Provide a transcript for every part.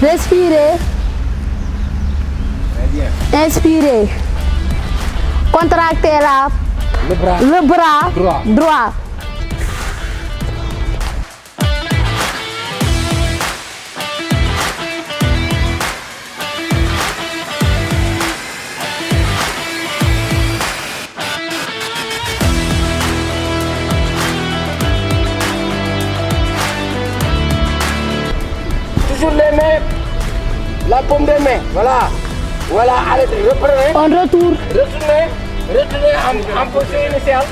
Respirez. Inspirez. Contractez le bras droit. Toujours les mains, la paume des mains, voilà. Voilà, arrêtez, reprenez. On retourne. Retournez en position initiale.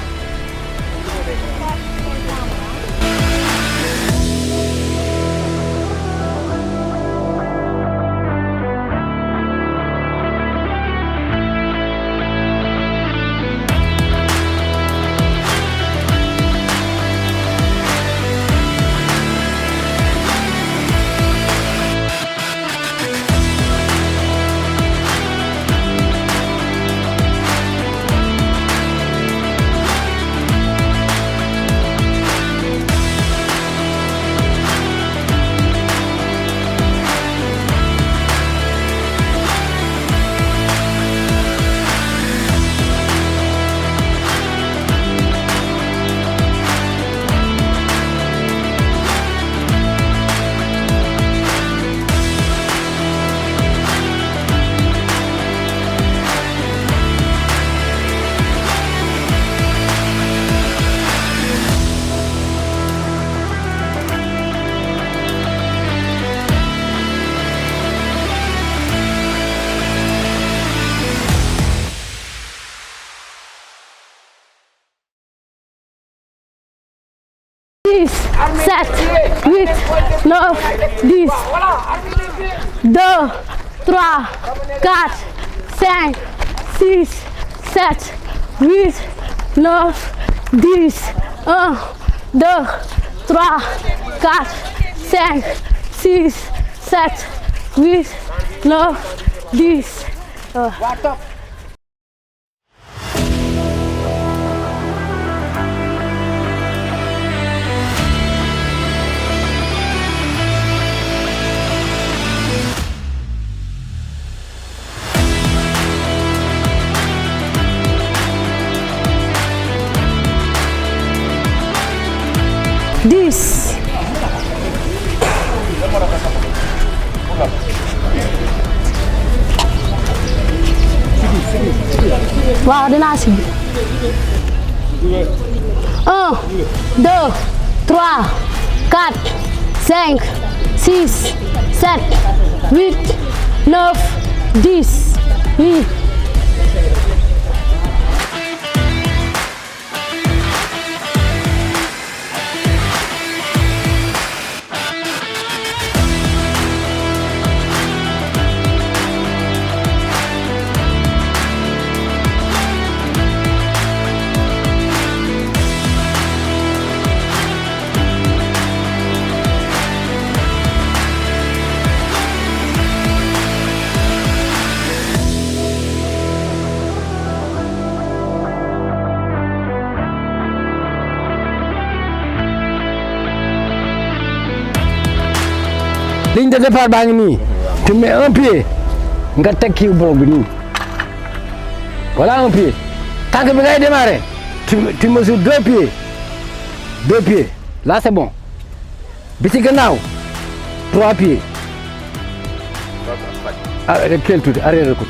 Dix, 7, 8, 9, 10, 2, 3, 4, 5, 6, 7, 8, 9, 10, 1, 2, 3, 4, 5, 6, 7, 8, 9, 10. Dix. Waaw dinaa si 1, 2, 3, 4, 5, 6, 7, 8, 9, 10. Oui. Ligne de départ baa ngi nii tu mets un pied nga teg kii bloc bi nii voilà un pied tànk bi ngay démarrer tu mesures deux pieds là c'est bon bi ci gannaaw 3 pieds ah quel tuuti arrière ko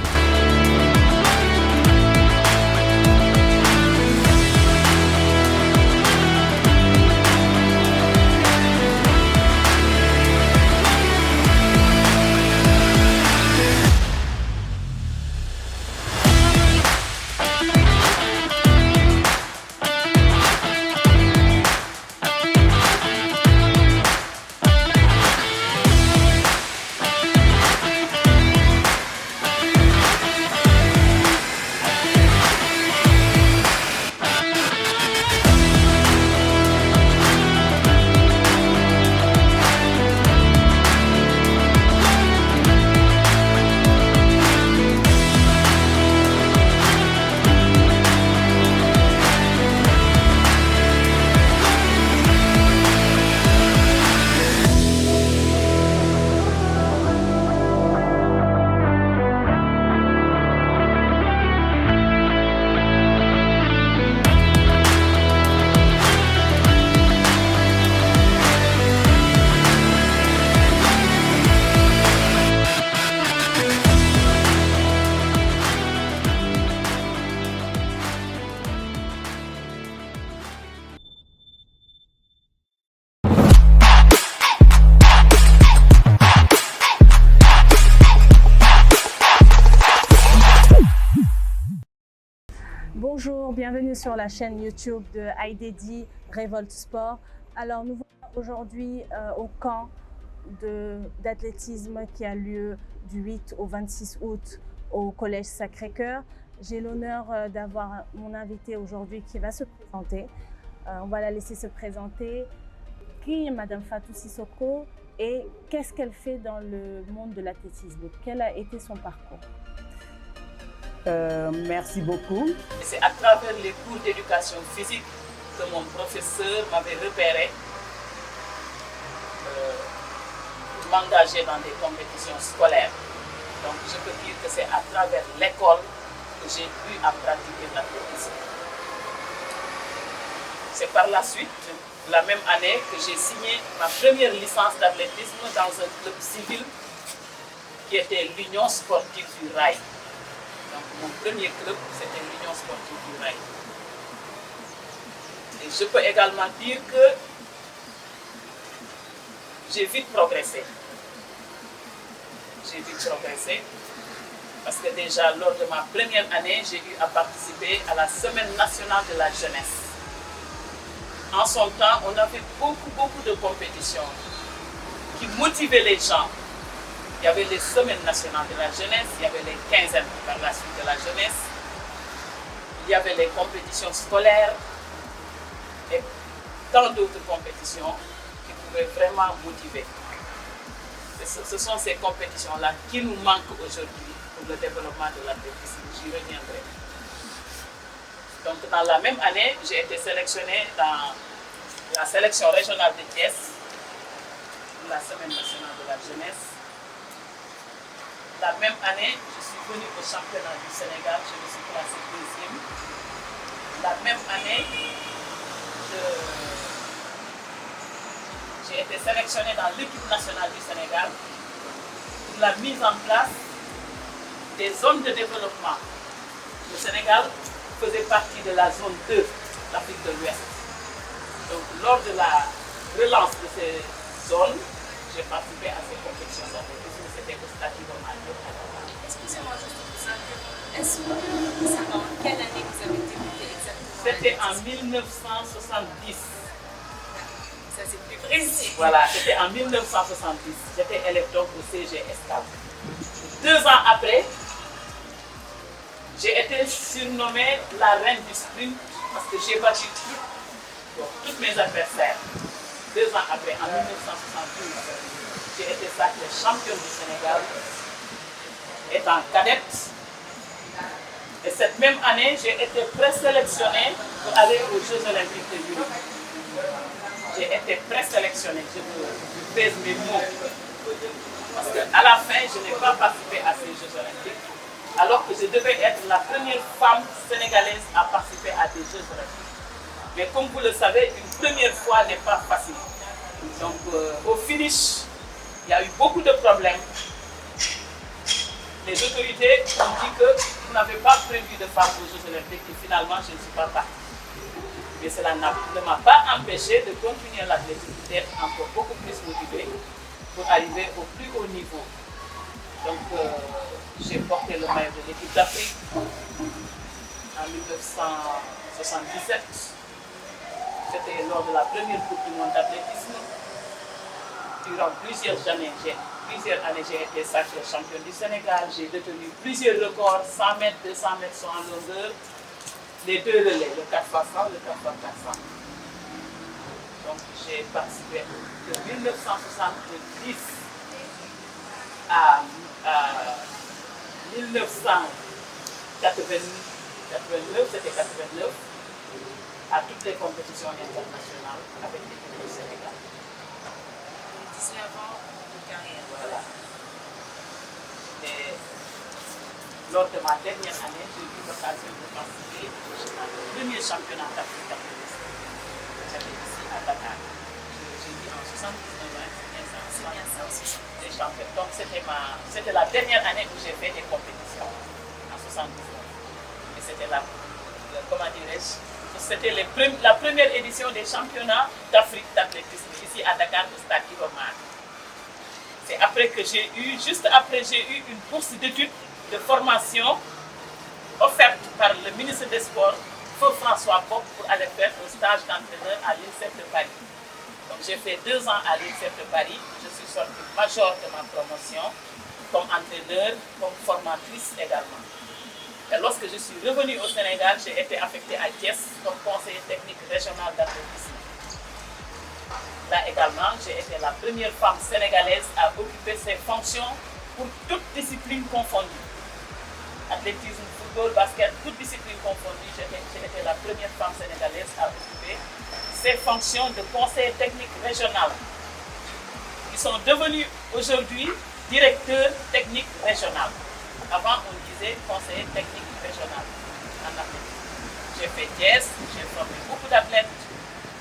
Bonjour, bienvenue sur la chaîne YouTube de IDD Révolte Sport. Alors nous voilà aujourd'hui au camp d'athlétisme qui a lieu du 8 au 26 août au Collège Sacré-Cœur. J'ai l'honneur d'avoir mon invité aujourd'hui qui va se présenter. On va la laisser se présenter. Qui est Madame Fatou Sissoko et qu'est-ce qu'elle fait dans le monde de l'athlétisme? Quel a été son parcours? Merci beaucoup. C'est à travers les cours d'éducation physique que mon professeur m'avait repéré pour m'engager dans des compétitions scolaires. Donc je peux dire que c'est à travers l'école que j'ai pu à pratiquer l'athlétisme. C'est par la suite, la même année, que j'ai signé ma première licence d'athlétisme dans un club civil qui était l'Union sportive du Rail. Donc mon premier club, c'était l'Union sportive du Rail. Et je peux également dire que j'ai vite progressé. J'ai vite progressé parce que déjà lors de ma première année, j'ai eu à participer à la Semaine nationale de la jeunesse. En son temps, on avait beaucoup de compétitions qui motivaient les gens. Il y avait les semaines nationales de la jeunesse, il y avait les quinzaines par la suite de la jeunesse, il y avait les compétitions scolaires et tant d'autres compétitions qui pouvaient vraiment motiver. Ce sont ces compétitions-là qui nous manquent aujourd'hui pour le développement de l'athlétisme. J'y reviendrai. Donc dans la même année, j'ai été sélectionnée dans la sélection régionale de Thiès pour la Semaine nationale de la jeunesse. La même année, je suis venue au championnat du Sénégal, je me suis classée deuxième. La même année, j'ai été sélectionnée dans l'équipe nationale du Sénégal pour la mise en place des zones de développement. Le Sénégal faisait partie de la zone 2 d'Afrique de l'Ouest. Donc lors de la relance de ces zones, j'ai participé à ces compétitions d'athlétisme, c'était au Stade Iba Mar Diop. Excusez-moi juste pour vous interrompre. Est-ce que vous savez en quelle année vous avez débuté exactement? C'était en 1970. Ça c'est plus précis. Voilà, c'était en 1970. J'étais élève donc au CG Escale. 2 ans après, j'ai été surnommée la reine du sprint parce que j'ai battu tous mes adversaires. 2 ans après, en 1972, j'ai été sacrée championne du Sénégal, étant cadette. Et cette même année, j'ai été présélectionnée pour aller aux Jeux Olympiques de Munich. J'ai été présélectionnée, je pèse mes mots. Parce qu'à la fin, je n'ai pas participé à ces Jeux Olympiques, alors que je devais être la première femme sénégalaise à participer à des Jeux Olympiques. Mais comme vous le savez, une première fois n'est pas facile. Donc au finish, il y a eu beaucoup de problèmes. Les autorités ont dit que vous n'avez pas prévu de faire aux Jeux Olympiques et finalement je ne suis pas partie. Mais cela ne m'a pas empêché de continuer l'athlétisme, d'être encore beaucoup plus motivée pour arriver au plus haut niveau. Donc j'ai porté le maillot de l'équipe d'Afrique en 1977. C'était lors de la première Coupe du monde d'athlétisme. Durant plusieurs années, j'ai été sacrée championne du Sénégal. J'ai détenu plusieurs records, 100 mètres, 200 mètres sont en longueur. Les 2 relais, le 4x100, le 4x400. Donc j'ai participé de 1970 à 1989, c'était 89. À toutes les compétitions internationales avec l'équipe du Sénégal. 19 ans de carrière. Voilà. Et lors de ma dernière année, j'ai eu l'occasion de participer au premier championnat d'Afrique d'athlétisme. J'étais ici à Dakar. J'ai dit en 79 ans, c'est bien ça aussi. Des champions. Donc c'était la dernière année où j'ai fait des compétitions, en 79. Et c'était comment dirais-je, c'était la première édition des championnats d'Afrique d'athlétisme ici à Dakar au Stade Iba Mar. C'est après que juste après, j'ai eu une bourse d'études de formation offerte par le ministre des Sports feu François Bob pour aller faire un stage d'entraîneur à l'INSEP de Paris. Donc j'ai fait 2 ans à l'INSEP de Paris. Je suis sortie major de ma promotion comme entraîneur, comme formatrice également. Et lorsque je suis revenue au Sénégal, j'ai été affectée à Thiès comme conseiller technique régional d'athlétisme. Là également, j'ai été la première femme sénégalaise à occuper ces fonctions pour toutes disciplines confondues. Athlétisme, football, basket, toutes disciplines confondues, j'ai été la première femme sénégalaise à occuper ces fonctions de conseiller technique régional. Ils sont devenus aujourd'hui directeurs techniques régional. Avant, on disait conseiller technique régional en athlétisme. J'ai fait Thiès, j'ai formé beaucoup d'athlètes.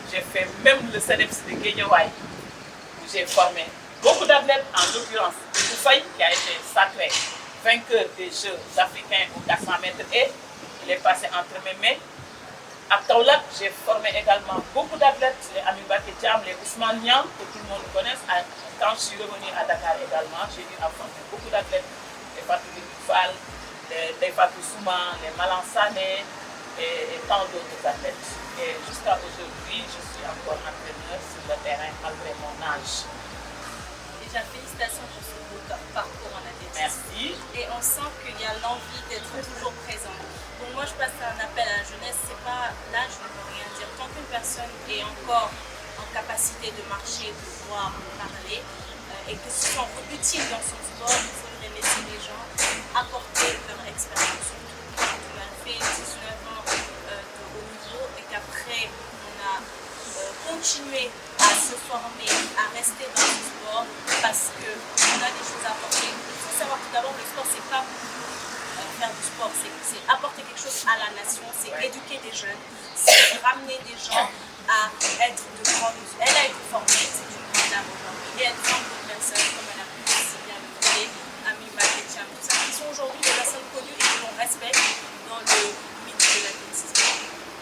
J'ai fait même le CEDEPS de Guédiawaye, où j'ai formé beaucoup d'athlètes, en l'occurrence Koufaï, qui a été sacré vainqueur des Jeux africains aux 400 mètres et il est passé entre mes mains. À Kaolack, j'ai formé également beaucoup d'athlètes, les Amiba Ketiam, les Ousmane Niang, que tout le monde connaît. Quand je suis revenue à Dakar également, j'ai eu à former beaucoup d'athlètes, les Fatou Fall, les Fatou Souma, les Malan Sané et tant d'autres athlètes. Et jusqu'à aujourd'hui, je suis encore entraîneur sur le terrain malgré mon âge. Déjà, félicitations pour ce beau parcours en athlétisme. Merci. Et on sent qu'il y a l'envie d'être toujours présent. Pour moi, je passe un appel à la jeunesse, c'est pas l'âge ne veut rien dire. Tant qu'une personne est encore en capacité de marcher, de voir, de parler, et que ce soit utile dans son sport, il faudrait laisser les gens apporter leur expérience. Surtout quand on a fait 19 ans de haut niveau et qu'après on a continué à se former, à rester dans le sport parce qu'on a des choses à apporter. Il faut savoir tout d'abord que le sport, c'est pas faire du sport, c'est apporter quelque chose à la nation, c'est éduquer des jeunes, c'est ramener des gens à être de grandes. Elle a été formée, c'est une grande dame aujourd'hui, et elle forme d'autres personnes, comme elle a pu si bien le dire, Amiba Ketiam, tout ça, qui sont aujourd'hui des personnes connues et que l'on respecte dans le milieu de l'athlétisme.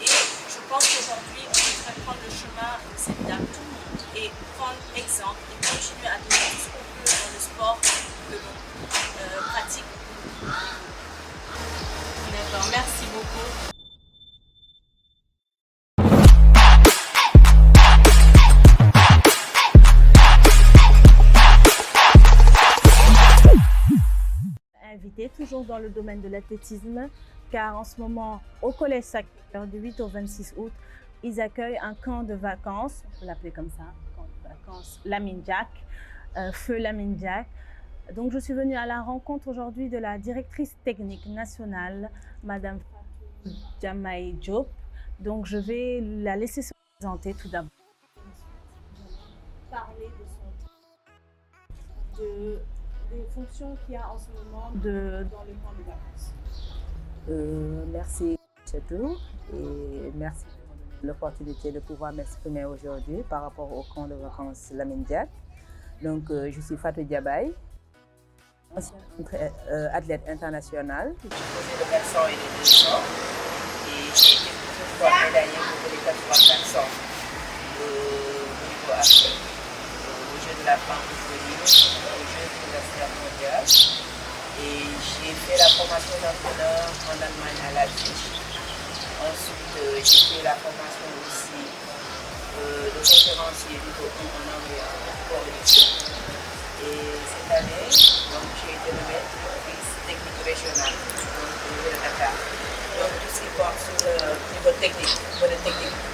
Et je pense qu'aujourd'hui, on devrait prendre le chemin de cette dame, tout le monde, et prendre exemple et continuer à donner tout ce qu'on peut dans le sport que l'on pratique. D'accord, merci beaucoup. Invité toujours dans le domaine de l'athlétisme, car en ce moment, au Collège Sacré-Cœur, du 8 au 26 août, ils accueillent un camp de vacances, on peut l'appeler comme ça, camp de vacances Lamine Diack, Feu Lamine Diack. Donc je suis venue à la rencontre aujourd'hui de la directrice technique nationale, Madame Fatou Djamaï Diop. Donc je vais la laisser se présenter tout d'abord. Parler de des fonctions qu'il y a en ce moment dans le camp de vacances. Merci Chetou et merci pour l'opportunité de pouvoir m'exprimer aujourd'hui par rapport au camp de vacances Lamine Diack. Donc je suis Fatou Djamaï, ancienne athlète internationale. J'ai posé le 400 et les 200 et j'ai été plusieurs fois médaillée pour les 400 au niveau actuel. Au jeu de la francophonie, au jeu universitaire mondial. Et j'ai fait la formation d'entraîneur en Allemagne à Leipzig. Ensuite, j'ai fait la formation aussi de conférencier niveau 1 en anglais en Corée. Et cette année, j'ai été nommée directrice technique régionale au niveau de Dakar. Donc tout ce qui porte sur le niveau technique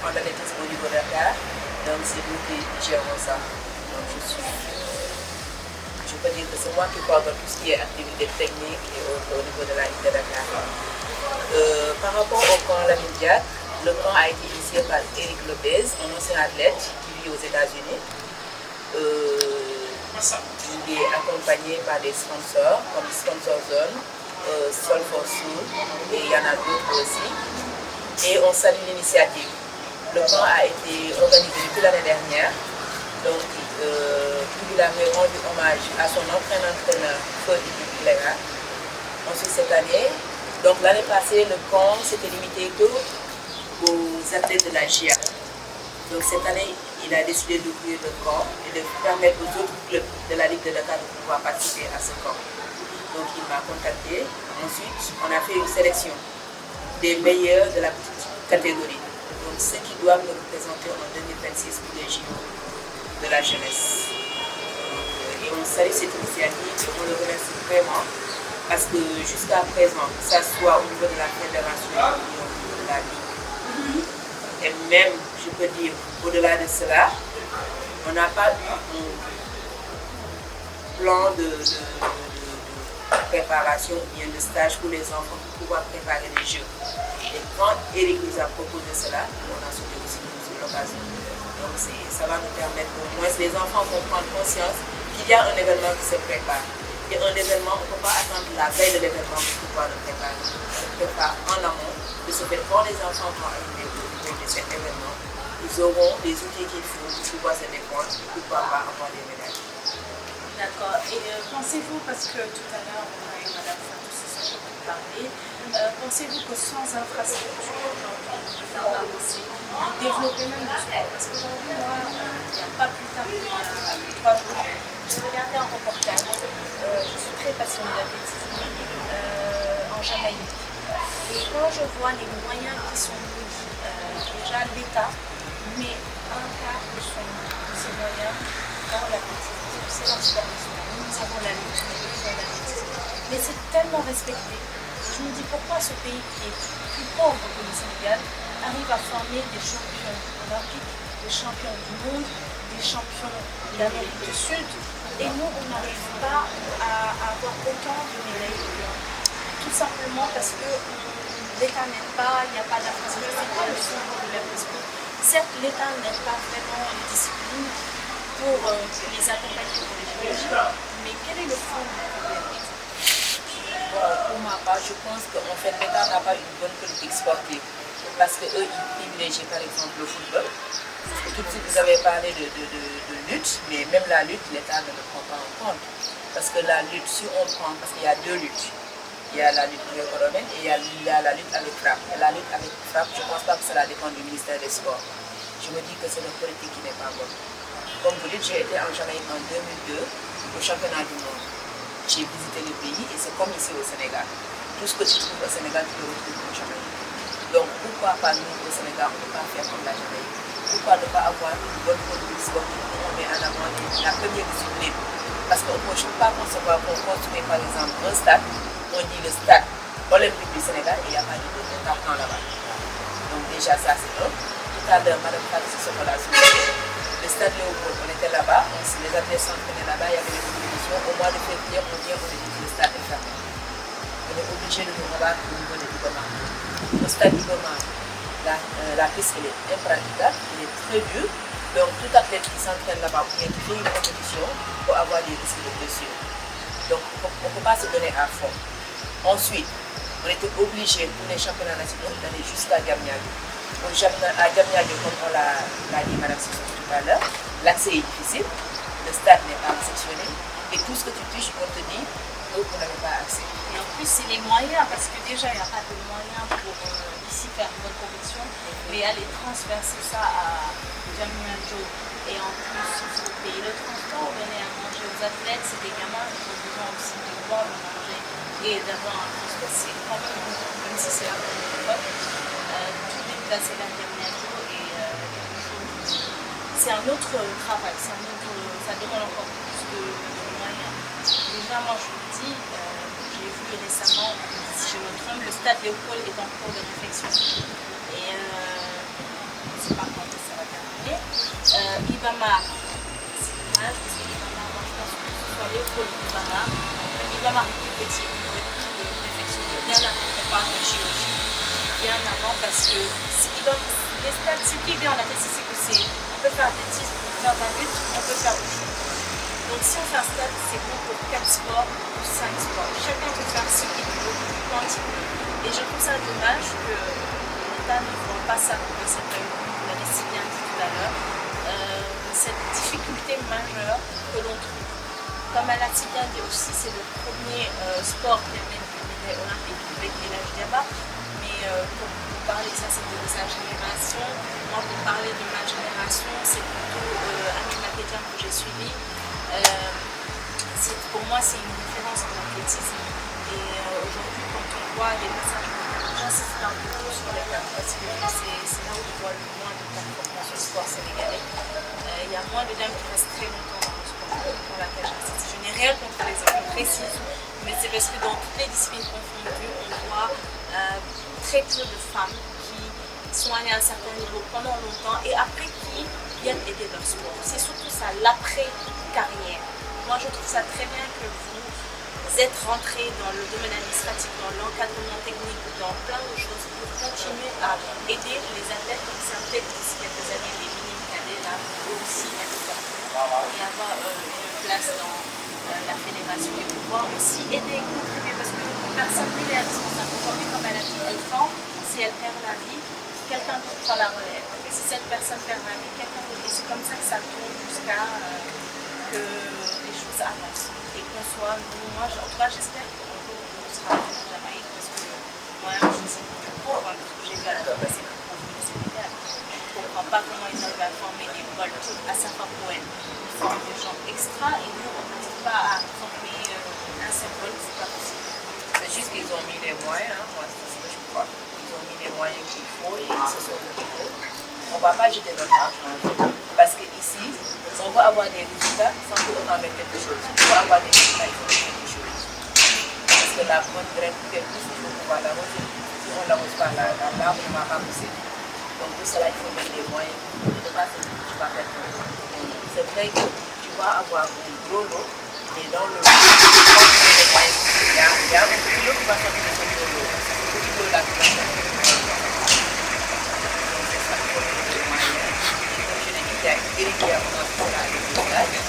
en athlétisme au niveau de Dakar, donc c'est nous qui gérons ça. Donc je peux dire que c'est moi qui coordonne tout ce qui est activité technique et au niveau de la Ligue de Dakar. Par rapport au camp Lamine Diack, le camp a été initié par Eric Lopez, un ancien athlète qui vit aux États-Unis. Il est accompagné par des sponsors comme Sponsor Zone, Sol for Soul et il y en a d'autres aussi. Et on salue l'initiative. Le camp a été organisé depuis l'année dernière. Donc, il avait rendu hommage à son ancien entraîneur, Feu Lega. Ensuite, cette année, donc l'année passée, le camp s'était limité aux athlètes de la GIA. Donc cette année, il a décidé d'ouvrir le camp et de permettre aux autres clubs de la Ligue de Dakar de pouvoir participer à ce camp. Donc il m'a contacté. Ensuite, on a fait une sélection des meilleurs de la petite catégories. Donc ceux qui doivent me représenter en 2026 pour les JO de la jeunesse. Et on salue cette initiative et on le remercie vraiment parce que jusqu'à présent, que ce soit au niveau de la fédération ou au niveau de la ligue, et même, je peux dire, au-delà de cela, on n'a pas eu un plan de préparation ou bien de stage pour les enfants pour pouvoir préparer les jeux. Et quand Eric nous a proposé cela, on a sauté aussi sur l'occasion. Donc ça va nous permettre au moins, les enfants vont prendre conscience qu'il y a un événement qui se prépare. Et un événement, on ne peut pas attendre la veille de l'événement pour pouvoir le préparer. On le prépare en amont, de ce fait quand les enfants vont arriver au niveau de cet événement, ils auront les outils qu'il faut pour pouvoir se défendre et pouvoir avoir des médailles. D'accord. Et pensez-vous, parce que tout à l'heure, on a eu Madame Fatou Sissoko qui parlait, pensez-vous que sans infrastructure, aujourd'hui, on peut faire avancer, développer même le sport? Parce qu'aujourd'hui, moi, il n'y a pas plus tard que 3 jours, j'ai regardé un reportage. Je suis très passionnée d'athlétisme en Jamaïque. Et quand je vois les moyens qui sont mis, déjà l'État met un quart de ces moyens dans l'athlétisme. C'est un sport national. Nous avons la lutte, mais eux ont l'athlétisme. Mais c'est tellement respecté. Je me dis pourquoi ce pays qui est plus pauvre que le Sénégal arrive à former des champions olympiques, des champions du monde, des champions d'Amérique du Sud. Et nous, on n'arrive pas à avoir autant de médailles. Tout simplement parce que l'État n'aide pas, il n'y a pas d'infrastructure, il n'y a pas le fonds de l'investissement. Certes, l'État n'aide pas vraiment les disciplines pour les accompagner pour les Jeux, mais quel est le fond du problème? Pour ma part, je pense qu'en fait, l'État n'a pas une bonne politique sportive. Parce qu'eux, ils privilégient par exemple le football. Tout de suite, vous avez parlé de lutte, mais même la lutte, l'État ne le prend pas en compte. Parce que la lutte, si on prend, parce qu'il y a 2 luttes. Il y a la lutte gréco-romaine et il y a la lutte avec frappe. Et la lutte avec frappe, je ne pense pas que cela dépend du ministère des Sports. Je me dis que c'est une politique qui n'est pas bonne. Comme vous dites, j'ai été en Jamaïque en 2002 au championnat du monde. J'ai visité le pays et c'est comme ici au Sénégal. Tout ce que tu trouves au Sénégal, tu le retrouves au Jamaïque. Donc pourquoi pas nous au Sénégal, on ne peut pas faire comme la Jamaïque? Pourquoi ne pas avoir une bonne politique sportive où on met en avant la première discipline? Parce qu'on ne peut pas concevoir qu'on construit par exemple un stade, on dit le stade olympique du Sénégal et il n'y a pas de carton là-bas. Donc déjà ça c'est un. Tout à l'heure, Madame Fatou Sissoko l'a souligné. Le stade Léopold, on était là-bas, les athlètes s'entraînaient là-bas, il y avait des compétitions. Au mois de février, on vient, on dit le stade est fermé. On est obligé de nous rabattre au niveau de Iboma. Au stade Iboma, la piste elle est impraticable, elle est très dure. Donc tout athlète qui s'entraîne là-bas ou bien qui fait une compétition peut avoir des risques de blessure. Donc on ne peut pas se donner à fond. Ensuite, on était obligé pour les championnats nationaux d'aller jusqu'à Diamniadio. À Diamniadio, comme on l'a dit Madame Sissoko tout à l'heure, l'accès est difficile, le stade n'est pas réceptionné et tout ce que tu touches, on te dit, vous n'avez pas accès. Et en plus, c'est les moyens, parce que déjà, il n'y a pas de moyens pour ici faire une bonne compétition, mais aller transverser ça à Diamniadio et en plus, il faut payer le transport, donner à manger aux athlètes, c'est des gamins qui ont besoin aussi de boire, de manger et d'avoir un transport. C'est quand même si c'est la première fois, tout déplacer la Diamniadio et c'est un autre travail, ça demande encore plus de moyens. Déjà, moi je vous dis, j'ai vu récemment, si je me trompe, le stade Léopold est en cours de réflexion. Et je ne sais pas quand ça va terminer. Ibama, c'est dommage parce que Ibama, moi je pense que ce soit Léopold ou Ibama, Ibama est plus petit, il aurait pu réflexionner bien avant qu'on parle de chirurgie, bien avant parce que les stades, ce qui est bien en athlétisme, c'est qu'on peut faire athlétisme, on peut faire de la lutte, on peut faire autre chose. Donc si on fait un stade, c'est bon pour 4 sports ou 5 sports. Chacun peut faire ce qu'il veut, quand il veut. Et je trouve ça dommage que l'État ne voit pas ça comme c'est prévu, vous l'avez si bien dit tout à l'heure, cette difficulté majeure que l'on trouve. Comme elle a si bien dit aussi, c'est le premier sport qui amène une médaille olympique avec l'âge Diaba. Mais pour parler de ça, c'est de sa génération. Moi, pour parler de ma génération, c'est plutôt Amina Pédian que j'ai suivi. Pour moi, c'est une référence en athlétisme. Et aujourd'hui, quand on voit des passages de j'insiste un peu plus sur les femmes parce que c'est là où je vois le moins de performance au sport sénégalais. Il y a moins de dames qui restent très longtemps dans le sport pour laquelle j'insiste. Je n'ai rien contre les hommes, je précise, mais c'est parce que dans toutes les disciplines confondues, on voit très peu de femmes qui sont allées à un certain niveau pendant longtemps et après qui viennent aider leur sport. C'est surtout ça, l'après-carrière. Moi, je trouve ça très bien que vous êtes rentré dans le domaine administratif, dans l'encadrement technique, dans plein de choses pour continuer à aider les athlètes comme ça, peut-être d'ici quelques années, les minimes cadets là, aussi être et avoir une place dans la fédération et pouvoir aussi aider et contribuer parce que personne n'est responsable. Aujourd'hui, comme elle a dit, elle prend, si elle perd la vie, quelqu'un d'autre prend la relève. Et si cette personne perd la vie, quelqu'un d'autre. Et c'est comme ça que ça tourne jusqu'à que les choses avancent. Et qu'on soit, moi, en tout cas, j'espère qu'un jour, on sera à la Jamaïque parce que moi-même, je sais plus trop, parce que j'ai vu à la c'est pour le Sénégal. Je ne comprends pas comment ils arrivent à former des bols à Saint-Paul. Ils forment des gens extra et nous, on n'arrive pas à former un seul bol, c'est pas possible. C'est juste qu'ils ont mis les moyens, moi c'est ce que je crois. Ils ont mis les moyens qu'il faut et ils se sont occupés. On ne va pas jeter notre argent. Parce qu'ici, on va avoir des résultats sans pour autant mettre quelque chose. Il faut avoir des résultats, il faut mettre quelque chose. Parce que la bonne graine, il faut pouvoir l'arroser. Si on ne l'arrose pas, l'arbre ne va pas pousser. Donc pour cela, il faut mettre les moyens. Il ne faut pas se dire que tu vas faire tout. C'est vrai que tu vas avoir un gros lot, mais dans le lot, il y a un petit lot qui va sortir de ce gros lot. Ce petit lot là qui va sortir. Il y a régulièrement cela avec le village.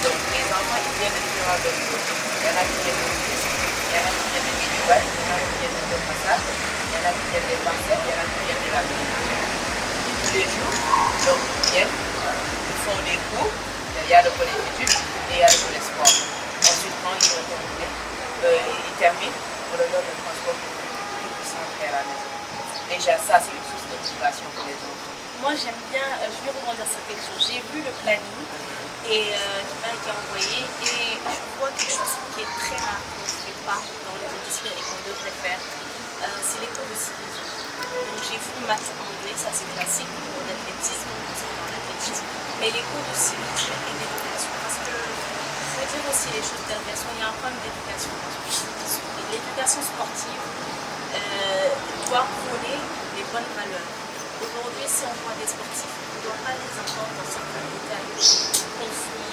Donc les enfants ils viennent de différents niveaux. Il y en a qui viennent de Nice, il y en a qui viennent de Dubaï, il y en a qui viennent de Passage, il y en a qui viennent de Marseille, il y en a qui viennent de la ville. Tous les jours, donc ils viennent, ils font des cours, il y a le volet études et il y a le volet sport. Ensuite quand ils ont terminé, ils terminent, on leur donne le transport pour qu'ils puissent rentrer à la maison. Déjà ça c'est une source de motivation pour les enfants. Moi j'aime bien, je vais rebondir sur quelque chose. J'ai vu le planning et qui m'a été envoyé et je vois quelque chose qui est très rare qu'on ne fait pas dans les disciplines et qu'on devrait faire. C'est les cours de civisme. Donc j'ai vu maths anglais, ça c'est classique pour l'athlétisme, dans l'athlétisme. Mais les cours de civisme et d'éducation, parce que il faut dire aussi les choses d'éducation, il y a un problème d'éducation dans ce pays. Et l'éducation sportive doit prôner les bonnes valeurs. Aujourd'hui, si on voit des sportifs, on ne doit pas les entendre dans certains détails, des conflits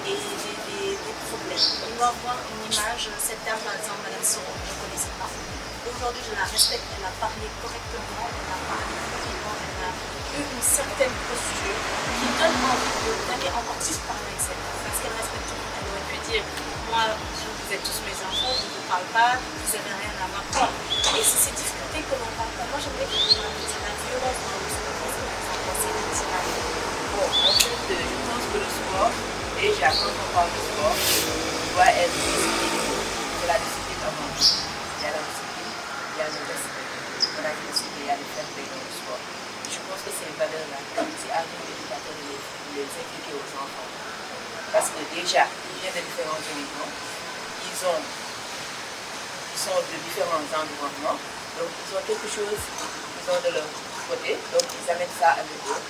et des problèmes. On doit avoir une image, cette dame par exemple, Madame Soro, je ne connaissais pas. Aujourd'hui, je la respecte, elle a parlé correctement, elle a parlé correctement, elle a eu une certaine posture qui donne envie d'aller encore plus parler avec cette dame, parce qu'elle respecte tout. Elle aurait pu dire, moi, vous êtes tous mes enfants, je ne vous parle pas, vous n'avez rien à m'apprendre. Et c'est ces difficultés que l'on parle pas. Moi, j'aimerais que vous parliez de la violence dans le sport. Bon, en fait, je pense que le sport, déjà quand on parle de sport, on doit être discipliné. C'est la discipline avant tout. Il y a la discipline, il y a le respect. On a dit qu'il y a le fair play dans le sport. Je pense que ces valeurs-là, c'est à nous l'éducateur de les impliquer aux enfants. Parce que déjà, ils viennent de différents horizons, ils sont de différents environnements, donc ils ont quelque chose, ils ont de leur côté, donc ils amènent ça avec eux.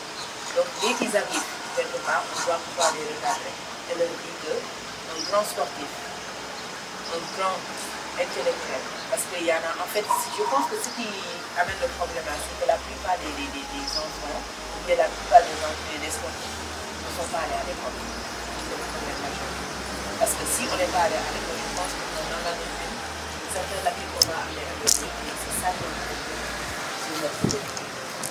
Donc dès qu'ils arrivent quelque part, on doit pouvoir les recadrer et leur dire qu'un grand sportif, un grand intellectuel, parce qu'il y en a, en fait, je pense que ce qui amène le problème là, c'est que la plupart des enfants, ou bien la plupart des sportifs ne sont pas allés à l'école. C'est le problème majeur. Parce que si on n'est pas allé à l'école, je pense qu'on en a une certaine la vie qu'on va aller à l'école, c'est ça qu'on a sur notre vie.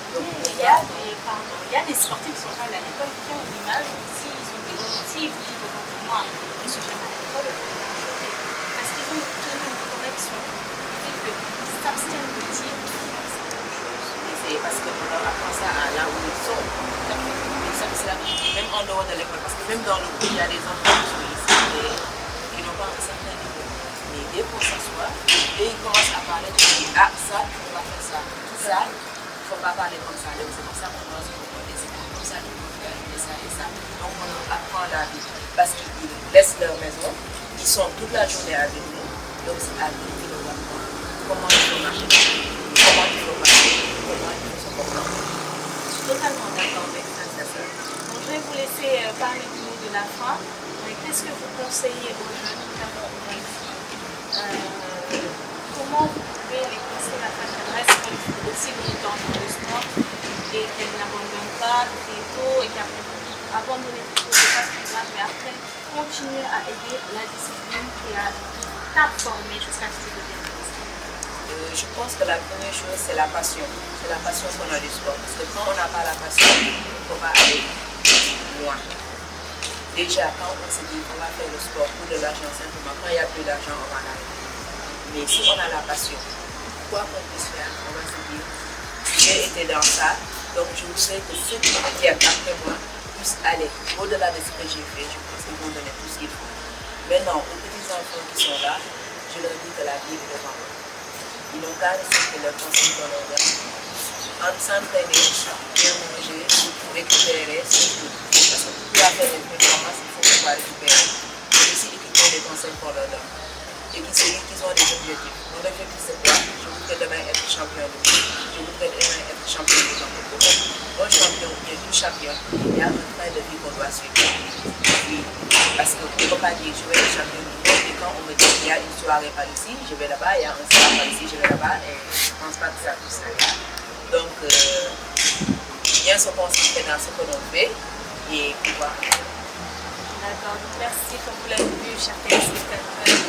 Donc, il y a des sportifs qui sont allés à l'école qui ont une image, s'ils ont des objectifs, qui devant moi, ils ne sont jamais à l'école, parce qu'ils ont une connexion qui fait qu'ils s'abstiennent de dire parce qu'on leur apprend ça à là où ils sont. Et ça, c'est la vie, même en dehors de l'école, parce que même dans le groupe, il y a des enfants qui sont ici qui n'ont pas un certain niveau. Mais dès qu'on s'assoit, et ils commencent à parler, tu dis, ah, ça, il ne faut pas faire ça. Ça, il ne faut pas parler comme ça. Donc c'est comme ça qu'on doit se comporter, c'est comme ça qu'il faut faire ça et ça. Donc on leur apprend la vie. Parce qu'ils laissent leur maison, ils sont toute la journée avec nous. Donc c'est à nous qui leur apprendre comment il faut marcher. Non. Je suis totalement d'accord avec ça. Donc, je vais vous laisser parler du mot de la fin. Qu'est-ce que vous conseillez aux jeunes, notamment aux jeunes filles comment vous pouvez les conseiller afin qu'elles restent aussi longtemps dans le sport et qu'elles n'abandonnent pas très tôt et qu'après abandonner très tôt, c'est pas plus grave, mais après continuer à aider la discipline qui t'a formé jusqu'à ce que tu deviennes ministre? Je pense que la première chose, c'est la passion. C'est la passion qu'on a du sport. Parce que quand on n'a pas la passion, on ne peut pas aller loin. Déjà, quand on se dit qu'on va faire le sport pour de l'argent simplement, quand il n'y a plus d'argent, on va l'arrêter. Mais si on a la passion, quoi qu'on puisse faire, on va se dire, j'ai été dans ça, donc je voudrais que ceux qui viennent après moi puissent aller au-delà de ce que j'ai fait. Je pense qu'ils vont donner tout ce qu'il faut. Maintenant, aux petits enfants qui sont là, je leur dis que la vie est devant eux. Ils n'ont qu'à respecter leurs conseils qu'on leur donne. S'entraîner, bien manger, récupérer, c'est tout. Parce que pour faire les performances, il faut pouvoir récupérer. Et aussi écouter les conseils qu'on leur donne. Et qu'ils ont des objectifs. Mon objectif c'est quoi? Je voudrais demain être champion du monde. Je voudrais demain être champion du monde. Bon champion ou bien tout champion, il y a un train de vie qu'on doit suivre. Oui. Parce qu'on ne peut pas dire je vais être champion du monde et quand on me dit qu'il y a une soirée par ici, je vais là-bas, il y a un soir par ici, je vais là-bas et je ne pense pas que ça puisse aller. Donc, bien se concentrer dans ce que l'on fait et pouvoir. D'accord, donc merci. Comme vous l'avez vu, chers téléspectateurs,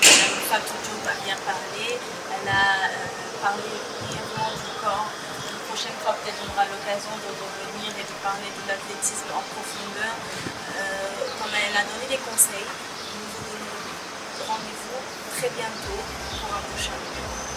Mme Fatou Diop a bien parlé. Elle a parlé brièvement du corps. Une prochaine fois, peut-être, on aura l'occasion de revenir et de parler de l'athlétisme en profondeur. Comme elle a donné des conseils, nous vous donnons rendez-vous très bientôt pour un prochain vidéo.